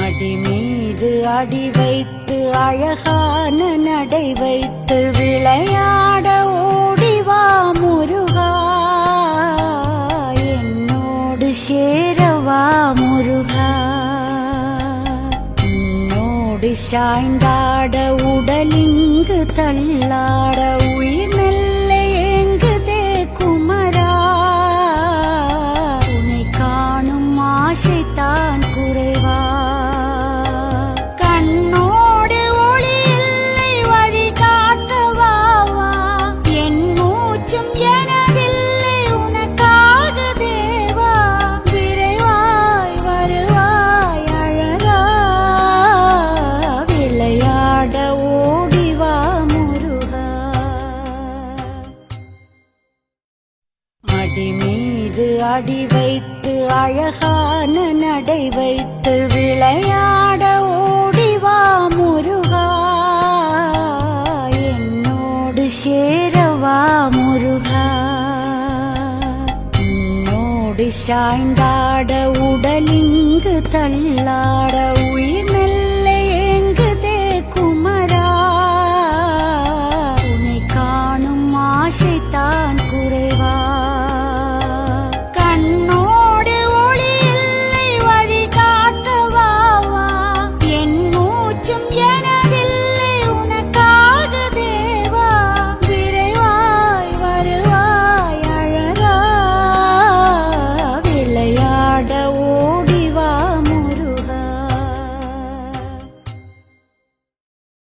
அடி மீது அடி வைத்து அழகான நடை வைத்து விளையாட ஓடிவா முருகா, என்னோடு சேரவா முருகா. உன்னோடு சாய்ந்தாட உடலிங்கு தள்ளாட உயிர் மெல்ல ஏங்குதே குமரா, உன்னை காணும் ஆசைத்தான் குறைவா. கண்ணோடு ஒளி இல்லை வழி காட்டவாவா, என் மூச்சும் எனதில்லை உனக்காக தேவா. விரைவாய் வருவாய் அழகா, விளையாட ஓடிவா முருகா. அடி மீது அடி வைத்து அழகான நடை வைத்து விளையாட ஓடிவா முருகா, என்னோடு சேரவா முருகா. உன்னோடு சாய்ந்தாட உடலிங்கு தள்ளாட உயிர் மெல்ல